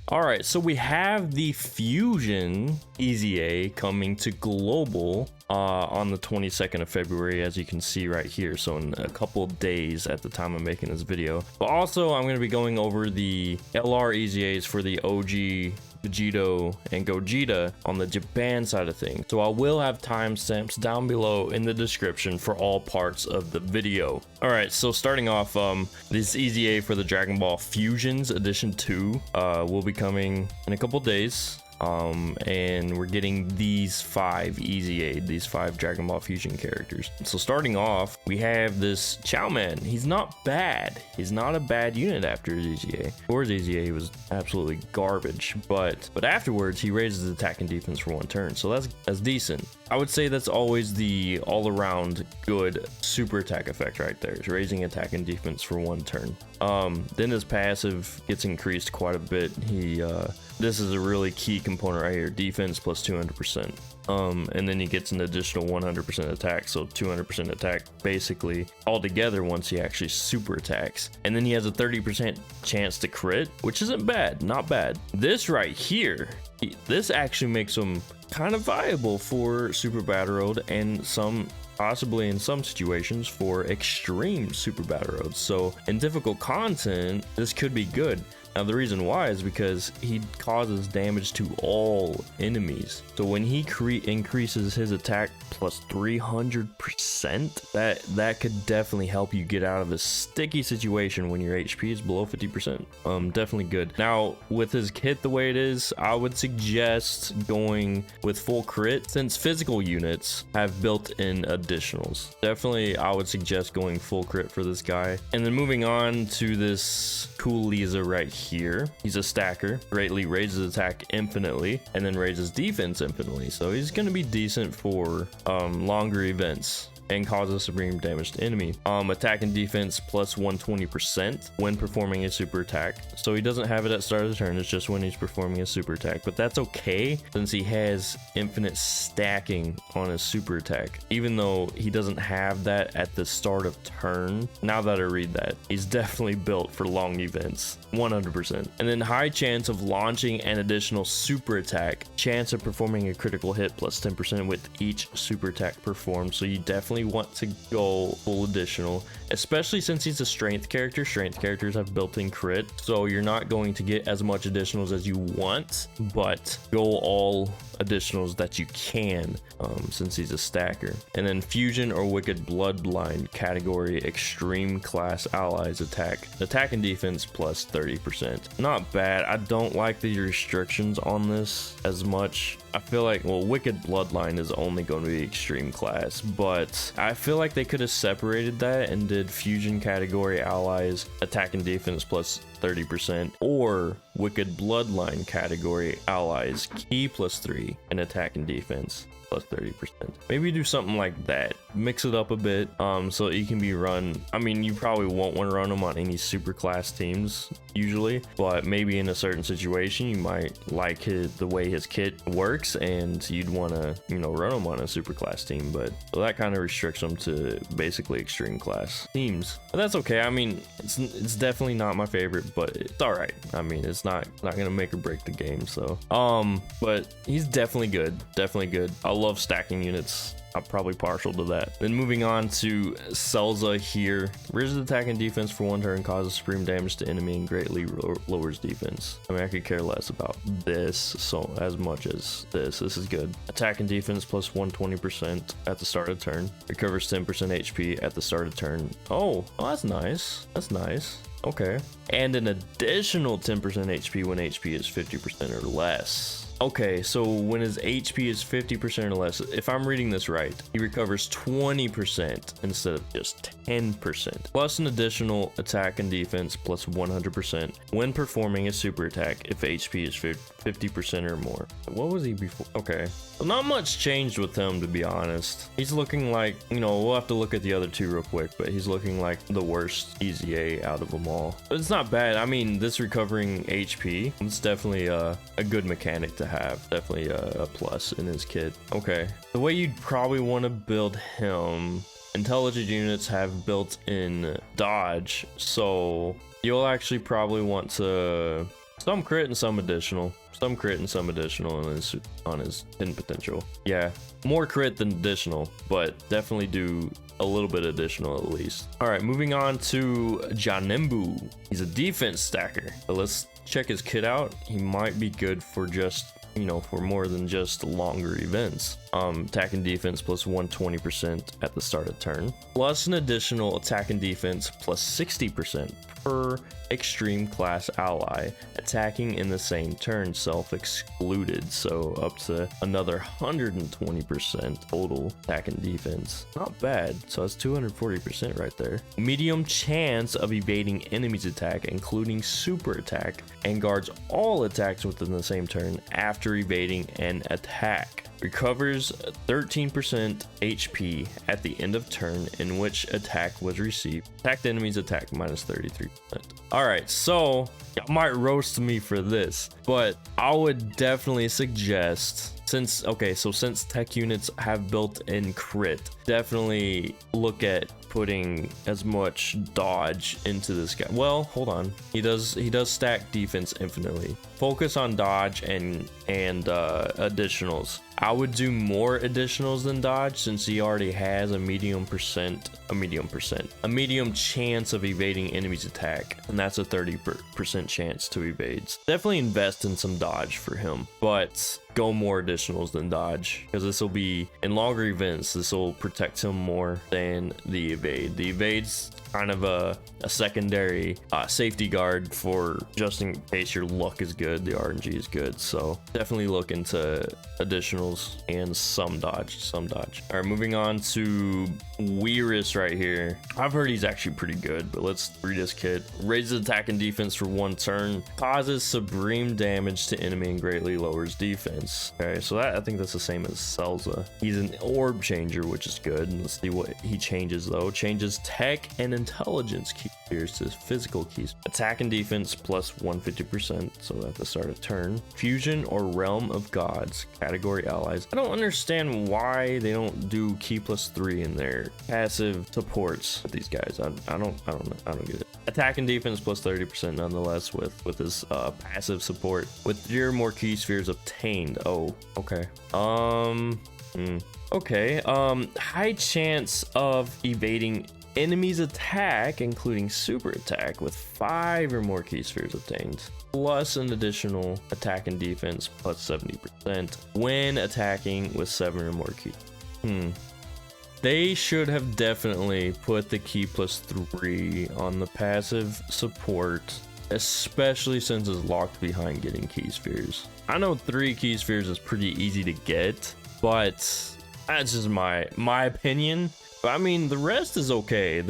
All right, so we have the Fusion EZA coming to Global on the 22nd of February, as you can see right here. So in a couple days at the time of making this video. But also, I'm going to be going over the LR EZAs for the OG Vegito and Gogeta on the Japan side of things. So I will have timestamps down below in the description for all parts of the video. All right, so starting off, this EZA for the Dragon Ball Fusions Edition 2 will be coming in a couple days. And we're getting these 5 EZA, these 5 Dragon Ball Fusion characters. So starting off, we have this Chiaoman. He's not bad. He's not a bad unit after his EZA. Before his EZA, he was absolutely garbage, but afterwards he raises attack and defense for 1 turn, so that's decent. I would say that's always the all-around good super attack effect right there. It's raising attack and defense for 1 turn. Then his passive gets increased quite a bit. This is a really key component right here, defense plus 200%. And then he gets an additional 100% attack, so 200% attack basically altogether once he actually super attacks. And then he has a 30% chance to crit, which isn't bad, not bad. This right here, this actually makes him kind of viable for Super Battle Road and possibly in some situations for extreme Super Battle Roads. So in difficult content, this could be good. Now the reason why is because he causes damage to all enemies. So when he increases his attack plus 300%, that could definitely help you get out of a sticky situation when your HP is below 50%. Definitely good. Now with his kit the way it is, I would suggest going with full crit since physical units have built-in additionals. Definitely I would suggest going full crit for this guy. And then moving on to this Coolieza right here. He's a stacker, greatly raises attack infinitely and then raises defense infinitely, so he's going to be decent for longer events and causes supreme damage to enemy. Attack and defense plus 120% when performing a super attack. So he doesn't have it at start of the turn, it's just when he's performing a super attack, but that's okay since he has infinite stacking on his super attack. Even though he doesn't have that at the start of turn, now that I read that, he's definitely built for long events, 100%. And then high chance of launching an additional super attack, chance of performing a critical hit plus 10% with each super attack performed. So you definitely want to go full additional, especially since he's a strength character. Strength characters have built-in crit, so you're not going to get as much additionals as you want, but go all additionals that you can since he's a stacker. And then fusion or wicked bloodline category extreme class allies attack and defense plus 30%. Not bad. I don't like the restrictions on this as much. I feel like, well, wicked bloodline is only going to be extreme class, but I feel like they could have separated that and did fusion category allies attack and defense plus 30%, or wicked bloodline category allies key plus 3 and attack and defense plus 30%. Maybe do something like that, mix it up a bit, so you can be run. I mean, you probably won't want to run them on any super class teams usually, but maybe in a certain situation you might like the way his kit works and you'd want to, you know, run him on a super class team. But so that kind of restricts them to basically extreme class teams, but that's okay. I mean, it's definitely not my favorite, but it's all right. I mean, it's not gonna make or break the game. So but he's definitely good, I love stacking units. I'm probably partial to that. Then moving on to Cellza here. Raises attack and defense for 1 turn, causes supreme damage to enemy and greatly lowers defense. I mean, I could care less about this so as much as this. This is good. Attack and defense plus 120% at the start of turn. Recovers 10% HP at the start of turn. Oh, that's nice. That's nice. Okay. And an additional 10% HP when HP is 50% or less. Okay, so when his HP is 50% or less, if I'm reading this right, he recovers 20% instead of just 10%, plus an additional attack and defense plus 100% when performing a super attack if HP is 50% or more. What was he before? Okay, so not much changed with him, to be honest. He's looking like, you know, we'll have to look at the other two real quick, but he's looking like the worst EZA out of them all. But it's not bad. I mean, this recovering HP, it's definitely a good mechanic to have. Definitely a plus in his kit. Okay, the way you'd probably want to build him, intelligent units have built-in dodge, so you'll actually probably want to Some crit and some additional. Some crit and some additional on his pin potential. Yeah, more crit than additional, but definitely do a little bit additional at least. All right, moving on to Janembu. He's a defense stacker, but let's check his kit out. He might be good for just, you know, for more than just longer events. Attack and defense plus 120% at the start of turn, plus an additional attack and defense plus 60% per extreme class ally attacking in the same turn, self-excluded, so up to another 120% total attack and defense. Not bad. So that's 240% right there. Medium chance of evading enemies attack, including super attack, and guards all attacks within the same turn after evading an attack. Recovers 13% HP at the end of turn in which attack was received. Attacked enemies attack minus 33%. All right, so y'all might roast me for this, but I would definitely suggest, since tech units have built-in crit, definitely look at putting as much dodge into this guy. Well, hold on, he does stack defense infinitely. Focus on dodge and additionals. I would do more additionals than dodge, since he already has a medium chance of evading enemies attack, and that's a 30% chance to evade. Definitely invest in some dodge for him, but go more additionals than dodge, because this will be in longer events. This will protect him more than the evade. The evade's kind of a secondary safety guard for just in case your luck is good, the RNG is good. So definitely look into additionals and some dodge. All right, moving on to Whirus right here. I've heard he's actually pretty good, but let's read his kit. Raises attack and defense for 1 turn, causes supreme damage to enemy and greatly lowers defense. Okay, so I think that's the same as Cellza. He's an orb changer, which is good. And let's see what he changes though. Changes tech and intelligence key spheres to physical keys. Attack and defense plus 150%, so at the start of turn. Fusion or realm of gods category allies. I don't understand why they don't do key plus 3 in their passive supports with these guys. I don't get it. Attack and defense plus 30% nonetheless with his passive support with 0 more key spheres obtained. Oh, okay. Okay. High chance of evading enemies attack, including super attack, with 5 or more key spheres obtained, plus an additional attack and defense plus 70% when attacking with 7 or more keys. They should have definitely put the key plus 3 on the passive support, especially since it's locked behind getting key spheres. I know 3 key spheres is pretty easy to get, but that's just my opinion. But I mean, the rest is okay.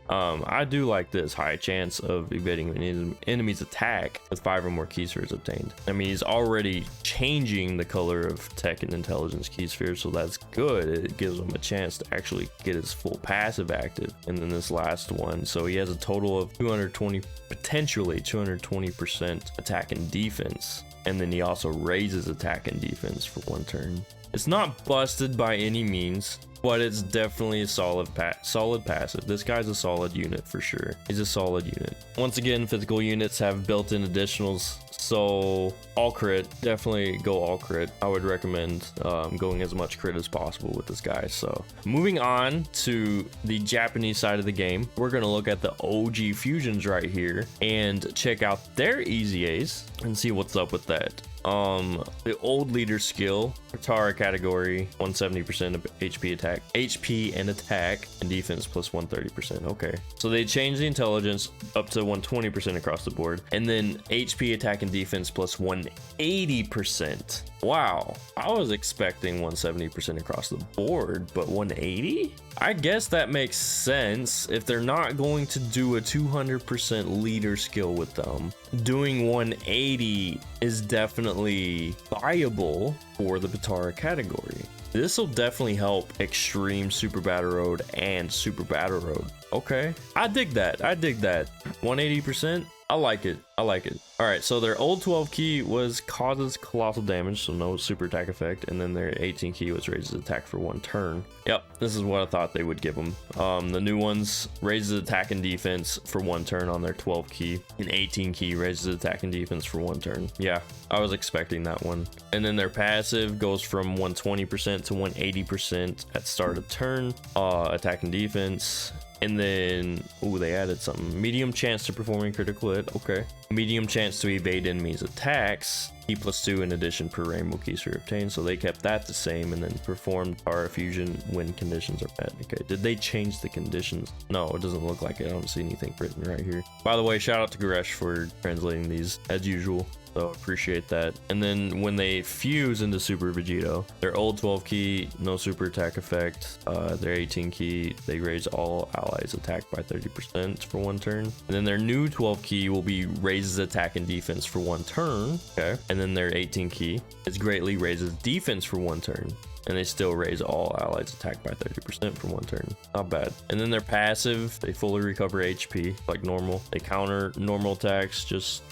I do like this high chance of evading an enemy's attack with 5 or more key spheres obtained. I mean, he's already changing the color of tech and intelligence key spheres, so that's good. It gives him a chance to actually get his full passive active. And then this last one, so he has a total of potentially 220% attack and defense. And then he also raises attack and defense for 1 turn. It's not busted by any means, but it's definitely a solid passive. This guy's a solid unit for sure. He's a solid unit. Once again, physical units have built-in additionals, so all crit. Definitely go all crit. I would recommend going as much crit as possible with this guy. So moving on to the Japanese side of the game, we're gonna look at the OG fusions right here and check out their EZAs and see what's up with that. The old leader skill, Tara category, 170% of HP and attack and defense plus 130%. Okay, so they changed the intelligence up to 120% across the board, and then HP, attack, and defense plus 180%. Wow, I was expecting 170% across the board, but 180? I guess that makes sense. If they're not going to do a 200% leader skill with them, doing 180 is definitely viable for the Batara category. This will definitely help Extreme Super Battle Road and Super Battle Road. Okay, I dig that. 180%. I like it. I like it. All right, so their old 12 key was causes colossal damage, so no super attack effect, and then their 18 key was raises attack for 1 turn. Yep, this is what I thought they would give them. The new ones raises attack and defense for 1 turn on their 12 key, and 18 key raises attack and defense for 1 turn. Yeah, I was expecting that one. And then their passive goes from 120% to 180% at start of turn, attack and defense. And then, oh, they added something. Medium chance to performing critical hit. Okay. Medium chance to evade enemies' attacks. E+2 in addition per rainbow key sphere obtained. So they kept that the same. And then performed power fusion when conditions are met. Okay. Did they change the conditions? No, it doesn't look like it. I don't see anything written right here. By the way, shout out to Goresh for translating these as usual. So appreciate that. And then when they fuse into Super Vegito, their old 12 key, no super attack effect. Their 18 key, they raise all allies attack by 30% for 1 turn. And then their new 12 key will be raises attack and defense for 1 turn. Okay. And then their 18 key is greatly raises defense for 1 turn. And they still raise all allies attack by 30% for 1 turn. Not bad. And then their passive, they fully recover HP like normal. They counter normal attacks, just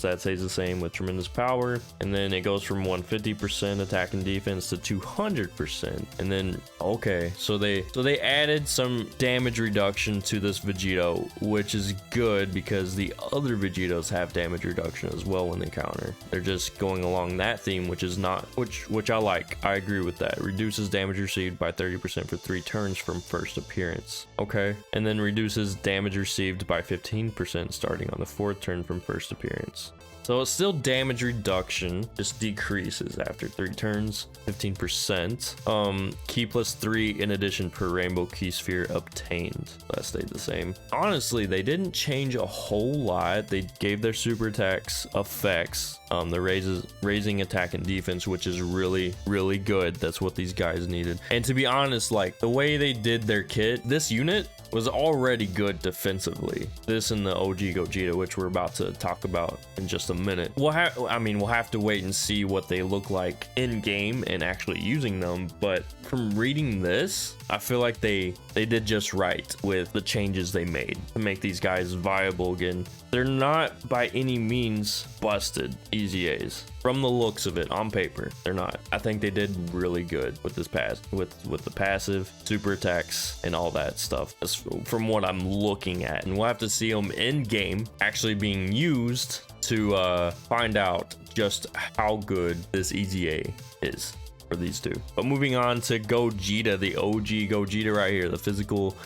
that stays the same with tremendous power. And then it goes from 150% attack and defense to 200%. And then, okay, so they added some damage reduction to this Vegito, which is good because the other Vegitos have damage reduction as well when they counter. They're just going along that theme, which is not, which I like. I agree with that. Reduces damage received by 30% for 3 turns from first appearance. Okay. And then reduces damage received by 15% starting on the 4th turn from first appearance. So it's still damage reduction, just decreases after 3 turns, 15%. Key +3 in addition per rainbow key sphere obtained. That stayed the same. Honestly, they didn't change a whole lot. They gave their super attacks effects. The raising attack and defense, which is really, really good. That's what these guys needed. And to be honest, like the way they did their kit, this unit was already good defensively. This and the OG Gogeta, which we're about to talk about in just a minute. We'll have to wait and see what they look like in game and actually using them. But from reading this, I feel like they did just right with the changes they made to make these guys viable again. They're not by any means busted EZAs. From the looks of it, on paper, they're not. I think they did really good with this with the passive, super attacks, and all that stuff. That's from what I'm looking at, and we'll have to see them in game actually being used to find out just how good this EZA is for these two. But moving on to Gogeta, the OG Gogeta right here, the physical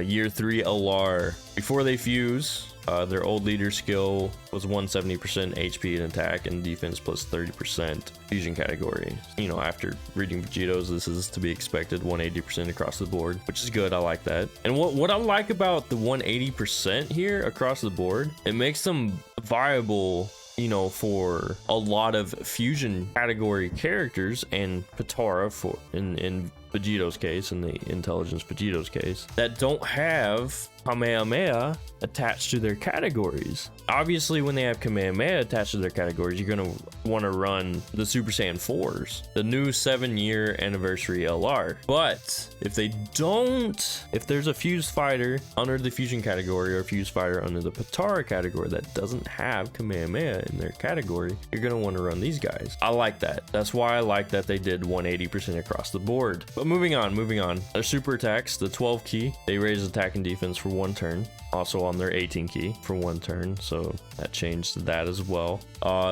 year 3 LR. Before they fuse, their old leader skill was 170% HP and attack and defense plus 30% fusion category. You know, after reading Vegitos, this is to be expected, 180% across the board, which is good. I like that. And what I like about the 180% here across the board, it makes them viable, you know, for a lot of fusion category characters, and Patara for in Vegito's case, in the intelligence Vegito's case, that don't have Kamehameha attached to their categories. Obviously, when they have Kamehameha attached to their categories, you're going to want to run the Super Saiyan 4s, the new 7-year anniversary LR. But if they don't, if there's a fused fighter under the fusion category or a fused fighter under the Patara category that doesn't have Kamehameha in their category, you're going to want to run these guys. I like that. That's why I like that they did 180% across the board. But moving on. Their super attacks, the 12 key, they raise attack and defense for 1 turn. Also on their 18 key for 1 turn, so that changed that as well.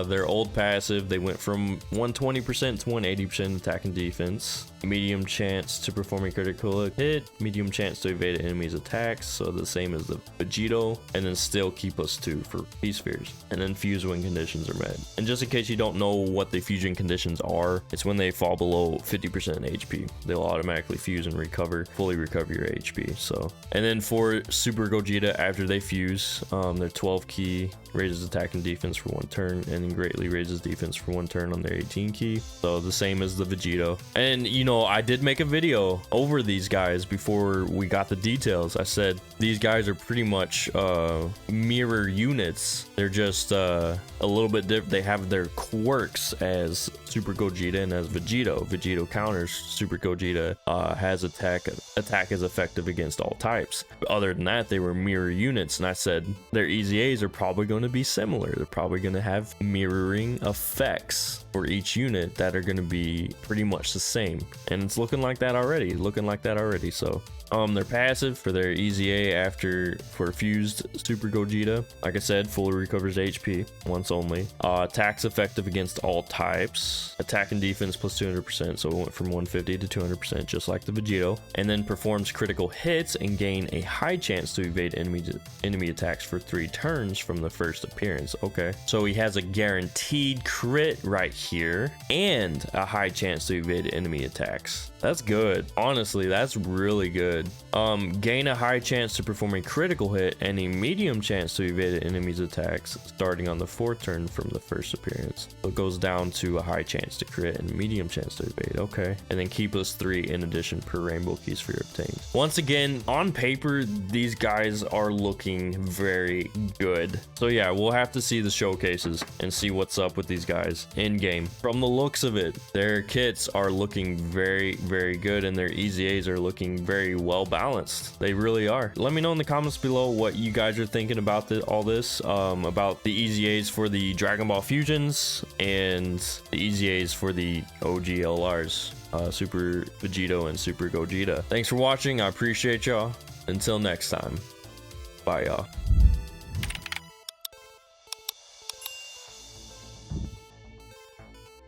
Their old passive, they went from 120% to 180% attack and defense. Medium chance to perform a critical hit, medium chance to evade enemies' attacks, so the same as the Vegito, and then still key +2 for P-spheres, and then fuse when conditions are met. And just in case you don't know what the fusion conditions are, it's when they fall below 50% HP. They'll automatically fuse and fully recover your HP. So, and then for Super Gogeta, after they fuse, their 12 key raises attack and defense for 1 turn, and then greatly raises defense for 1 turn on their 18 key. So the same as the Vegito. And you know, I did make a video over these guys before we got the details. I said these guys are pretty much mirror units. They're just a little bit different. They have their quirks as Super Gogeta and as Vegito. Vegito counters Super Gogeta Gogeta has attack is effective against all types. Other than that, they were mirror units, and I said their EZAs are probably going to be similar. They're probably going to have mirroring effects for each unit that are going to be pretty much the same, and it's looking like that already. So their passive for their EZA for fused Super Gogeta, like I said, fully recovers HP once only. Attacks effective against all types. Attack and defense plus 200%, so it went from 150 to 200%, just like the Vegito. And then performs critical hits and gain a high chance to evade enemy attacks for 3 turns from the first appearance. Okay, so he has a guaranteed crit right here and a high chance to evade enemy attacks. That's good. Honestly, that's really good. Gain a high chance to perform a critical hit and a medium chance to evade an enemy's attacks starting on the 4th turn from the first appearance. So it goes down to a high chance to crit and medium chance to evade. Okay. And then key plus 3 in addition per rainbow keys for your obtained. Once again, on paper, these guys are looking very good. So yeah, we'll have to see the showcases and see what's up with these guys in game. From the looks of it, their kits are looking very, very good, and their EZAs are looking very well balanced. They really are. Let me know in the comments below what you guys are thinking about all this, about the EZAs for the Dragon Ball Fusions and the EZAs for the OG LRs, Super Vegito and Super Gogeta. Thanks for watching. I appreciate y'all. Until next time, bye y'all.